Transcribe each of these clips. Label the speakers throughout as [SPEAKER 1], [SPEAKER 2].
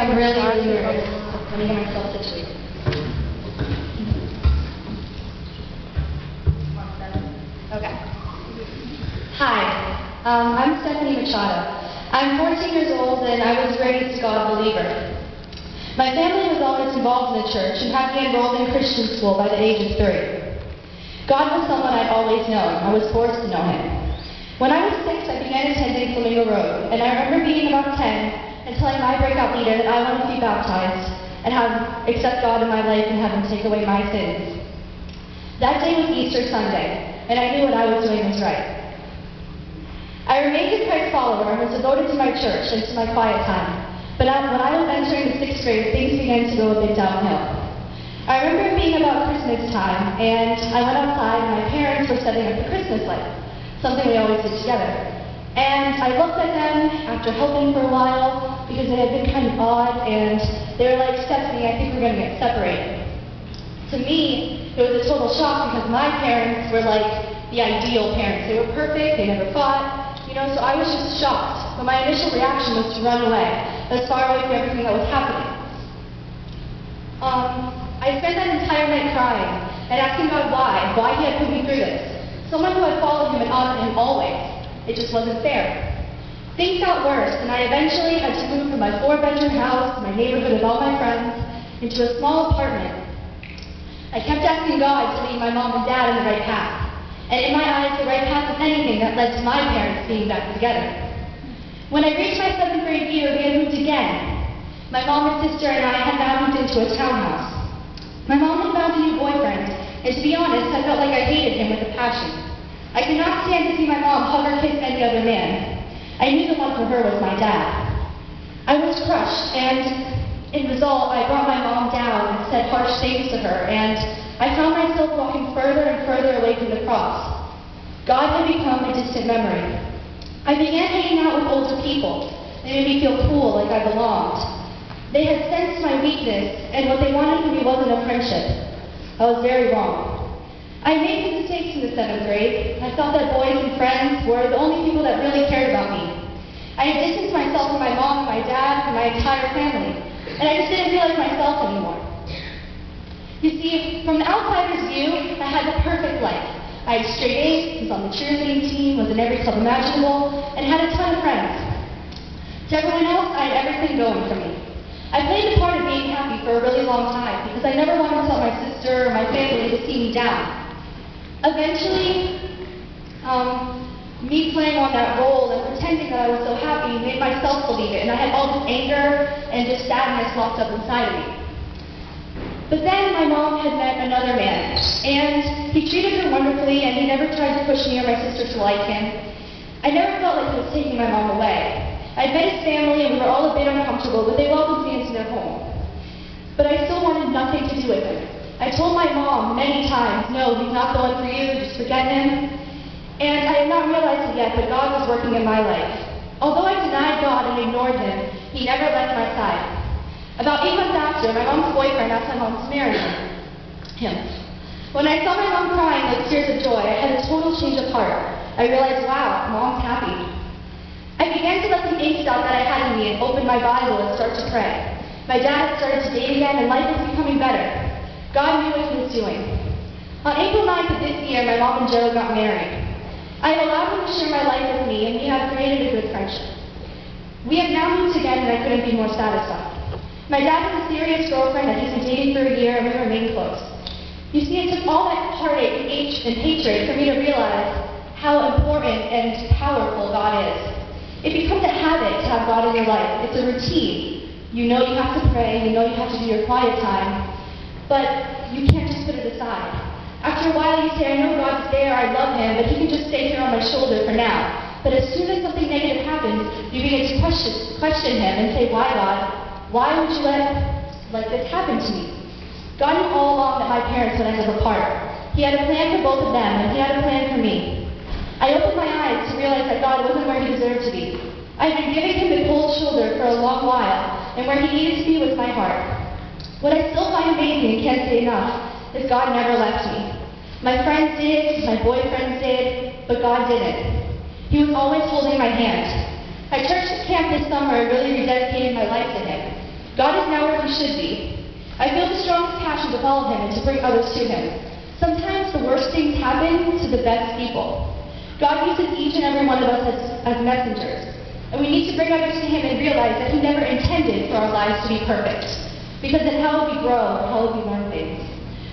[SPEAKER 1] I'm really nervous. Let me get myself situated. Okay. Hi, I'm Stephanie Machado. I'm 14 years old and I was raised a God believer. My family was always involved in the church and had me enrolled in Christian school by the age of 3. God was someone I'd always known. I was forced to know Him. When I was 6, I began attending Flamingo Road, and I remember being about 10 and telling my breakout leader that I wanted to be baptized and accept God in my life and have Him take away my sins. That day was Easter Sunday, and I knew what I was doing was right. I remained a Christ follower and was devoted to my church and to my quiet time. But when I was entering the 6th grade, things began to go a bit downhill. I remember it being about Christmas time, and I went outside and my parents were setting up the Christmas lights, something we always did together. And I looked at them after helping for a while because they had been kind of odd, and they were like, "Stephanie, I think we're going to get separated." To me, it was a total shock because my parents were like the ideal parents. They were perfect, they never fought, so I was just shocked. But my initial reaction was to run away, as far away from everything that was happening. I spent that entire night crying and asking God why He had put me through this. Someone who had followed Him and honored Him always. It just wasn't fair. Things got worse, and I eventually had to move from my 4-bedroom house, my neighborhood of all my friends, into a small apartment. I kept asking God to lead my mom and dad in the right path. And in my eyes, the right path was anything that led to my parents being back together. When I reached my 7th grade year, we had moved again. My mom and sister and I had now moved into a townhouse. My mom had found a new boyfriend, and to be honest, I felt like I hated him with a passion. I could not stand to see my mom hug or kiss any other man. I knew the one for her was my dad. I was crushed, and in result, I brought my mom down and said harsh things to her, and I found myself walking further and further away from the cross. God had become a distant memory. I began hanging out with older people. They made me feel cool, like I belonged. They had sensed my weakness, and what they wanted from me wasn't a friendship. I was very wrong. I made some mistakes in the 7th grade. I thought that boys and friends were the only people that really cared about me. I had distanced myself from my mom, my dad, and my entire family, and I just didn't feel like myself anymore. You see, from the outsider's view, I had the perfect life. I had straight A's, was on the cheerleading team, was in every club imaginable, and had a ton of friends. To everyone else, I had everything going for me. I played the part of being happy for a really long time because I never wanted to tell my sister or my family to see me down. Eventually, me playing on that role and pretending that I was so happy made myself believe it, and I had all this anger and just sadness locked up inside of me. But then my mom had met another man, and he treated her wonderfully, and he never tried to push me or my sister to like him. I never felt like he was taking my mom away. I'd met his family, and we were all a bit uncomfortable, but they welcomed me into their home. But I still wanted nothing to do with him. I told my mom many times, "No, he's not the one for you, just forget him." And I had not realized it yet, but God was working in my life. Although I denied God and ignored Him, He never left my side. About 8 months after, my mom's boyfriend asked my mom to marry him. When I saw my mom crying with tears of joy, I had a total change of heart. I realized, wow, Mom's happy. I began to let the angst out that I had in me and open my Bible and start to pray. My dad had started to date again, and life was becoming better. God knew what He was doing. On April 9th of this year, my mom and Joe got married. I had allowed him to share my life with me, and we have created a good friendship. We have now moved again, and I couldn't be more satisfied. My dad has a serious girlfriend that he's been dating for a year, and we remain close. You see, it took all that heartache and hatred for me to realize how important and powerful God is. It becomes a habit to have God in your life. It's a routine. You know you have to pray, you know you have to do your quiet time, but you can't just put it aside. After a while you say, "I know God's there, I love Him, but He can just stay here on my shoulder for now." But as soon as something negative happens, you begin to question Him and say, "Why, God? Why would you let this happen to me?" God knew all along that my parents would end up apart. He had a plan for both of them, and He had a plan for me. I opened my eyes to realize that God wasn't where He deserved to be. I had been giving Him the cold shoulder for a long while, and where He needed to be was my heart. What I still find amazing and can't say enough is God never left me. My friends did, my boyfriends did, but God didn't. He was always holding my hand. At church camp this summer, I really rededicated my life to Him. God is now where he should be. I feel the strongest passion to follow him and to bring others to him. Sometimes the worst things happen to the best people. God uses each and every one of us as messengers. And we need to bring others to him and realize that he never intended for our lives to be perfect. Because in hell we grow, in hell we learn things.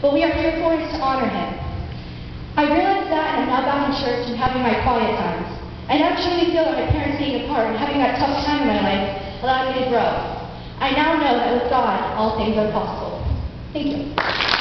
[SPEAKER 1] What we are here for is to honor him. I realized that, and I'm now back in church and having my quiet times. I now truly feel that my parents being apart and having that tough time in my life allowed me to grow. I now know that with God, all things are possible. Thank you.